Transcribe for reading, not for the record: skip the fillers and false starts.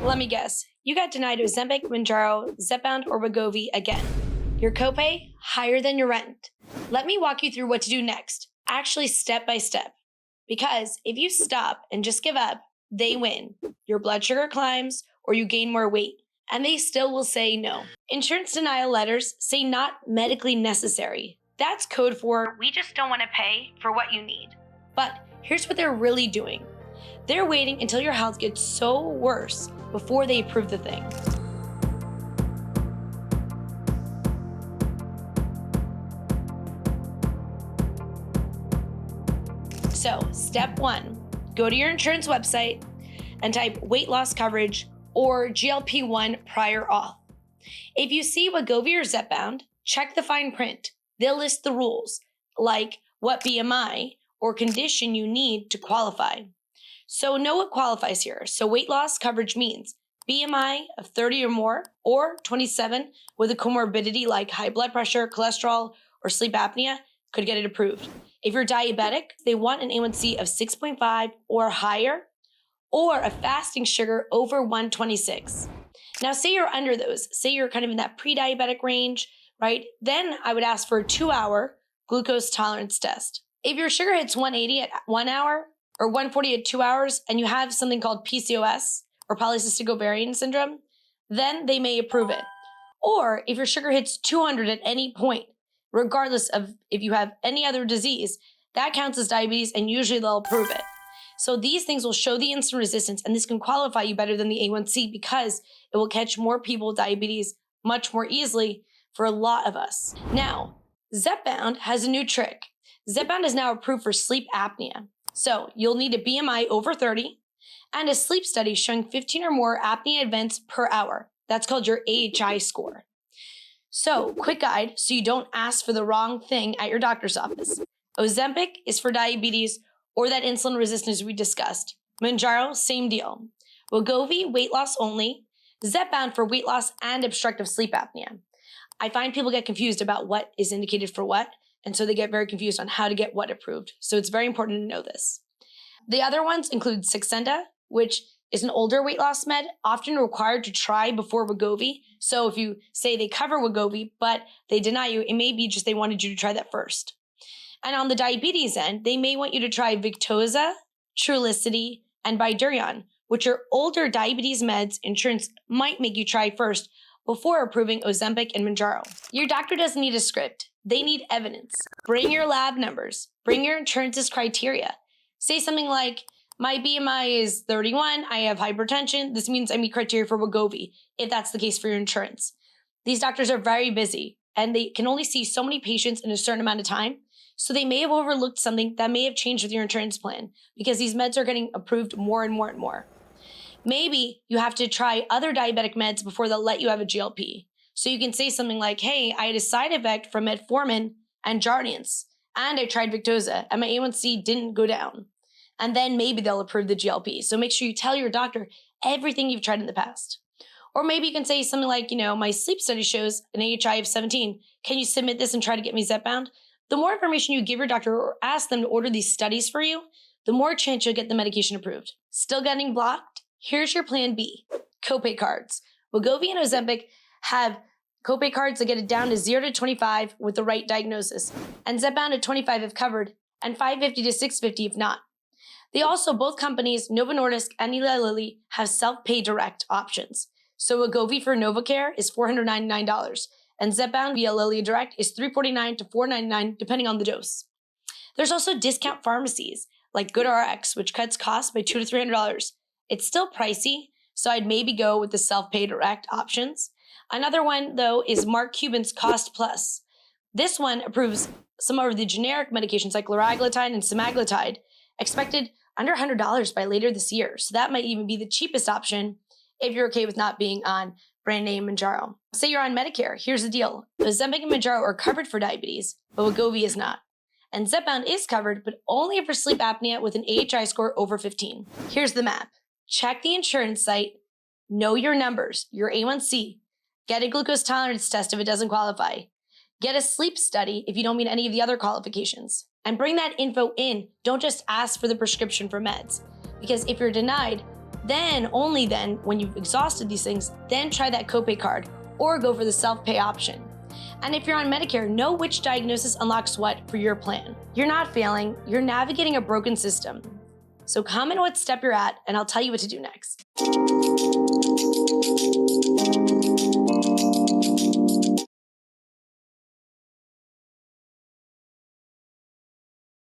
Let me guess, you got denied Ozempic, Mounjaro, Zepbound, or Wegovy again. Your copay, higher than your rent. Let me walk you through what to do next, actually step by step. Because if you stop and just give up, they win. Your blood sugar climbs or you gain more weight, and they still will say no. Insurance denial letters say not medically necessary. That's code for we just don't want to pay for what you need. But here's what they're really doing. They're waiting until your health gets so worse before they approve the thing. So, step 1, go to your insurance website and type weight loss coverage or GLP-1 prior auth. If you see Wegovy or Zepbound, check the fine print. They'll list the rules, like what BMI or condition you need to qualify. So know what qualifies here. So weight loss coverage means BMI of 30 or more, or 27 with a comorbidity like high blood pressure, cholesterol, or sleep apnea could get it approved. If you're diabetic, they want an A1C of 6.5 or higher, or a fasting sugar over 126. Now, say you're under those, say you're kind of in that pre-diabetic range, right? Then I would ask for a 2-hour glucose tolerance test. If your sugar hits 180 at 1 hour or 140 at 2 hours, and you have something called PCOS or polycystic ovarian syndrome, then they may approve it. Or if your sugar hits 200 at any point, regardless of if you have any other disease, that counts as diabetes and usually they'll approve it. So these things will show the insulin resistance, and this can qualify you better than the A1C because it will catch more people with diabetes much more easily for a lot of us. Now, Zepbound has a new trick. Zepbound is now approved for sleep apnea. So you'll need a BMI over 30 and a sleep study showing 15 or more apnea events per hour. That's called your AHI score. So, quick guide so you don't ask for the wrong thing at your doctor's office. Ozempic is for diabetes or that insulin resistance we discussed. Mounjaro, same deal. Wegovy, weight loss only. Zepbound for weight loss and obstructive sleep apnea. I find people get confused about what is indicated for what, and so they get very confused on how to get what approved. So it's very important to know this. The other ones include Saxenda, which is an older weight loss med, often required to try before Wegovy. So if you say they cover Wegovy, but they deny you, it may be just they wanted you to try that first. And on the diabetes end, they may want you to try Victoza, Trulicity, and Bydureon, which are older diabetes meds insurance might make you try first before approving Ozempic and Mounjaro. Your doctor doesn't need a script. They need evidence. Bring your lab numbers. Bring your insurance's criteria. Say something like, my BMI is 31, I have hypertension, this means I meet criteria for Wegovy, if that's the case for your insurance. These doctors are very busy, and they can only see so many patients in a certain amount of time, so they may have overlooked something that may have changed with your insurance plan, because these meds are getting approved more and more and more. Maybe you have to try other diabetic meds before they'll let you have a GLP. So you can say something like, hey, I had a side effect from metformin and Jardiance, and I tried Victoza, and my A1C didn't go down. And then maybe they'll approve the GLP. So make sure you tell your doctor everything you've tried in the past. Or maybe you can say something like, my sleep study shows an AHI of 17. Can you submit this and try to get me Zepbound? The more information you give your doctor or ask them to order these studies for you, the more chance you'll get the medication approved. Still getting blocked? Here's your plan B, copay cards. Wegovy and Ozempic have copay cards that get it down to 0 to 25 with the right diagnosis, and Zepbound at 25 if covered, and $550 to $650 if not. They also, both companies, Novo Nordisk and Eli Lilly, have self-pay direct options. So Wegovy for NovoCare is $499, and Zepbound via Lilly Direct is $349 to $499 depending on the dose. There's also discount pharmacies like GoodRx, which cuts costs by $200 to $300. It's still pricey, so I'd maybe go with the self-pay direct options. Another one, though, is Mark Cuban's Cost Plus. This one approves some of the generic medications like liraglutide and semaglutide, expected under $100 by later this year. So that might even be the cheapest option if you're okay with not being on brand name Mounjaro. Say you're on Medicare. Here's the deal. Ozempic and Mounjaro are covered for diabetes, but Wegovy is not. And Zepbound is covered, but only for sleep apnea with an AHI score over 15. Here's the map. Check the insurance site, know your numbers, your A1C, get a glucose tolerance test if it doesn't qualify, get a sleep study if you don't meet any of the other qualifications, and bring that info in. Don't just ask for the prescription for meds, because if you're denied, Then, only then, when you've exhausted these things, then try that copay card or go for the self-pay option. And if you're on Medicare, know which diagnosis unlocks what for your plan. You're not failing, you're navigating a broken system. So comment what step you're at, and I'll tell you what to do next.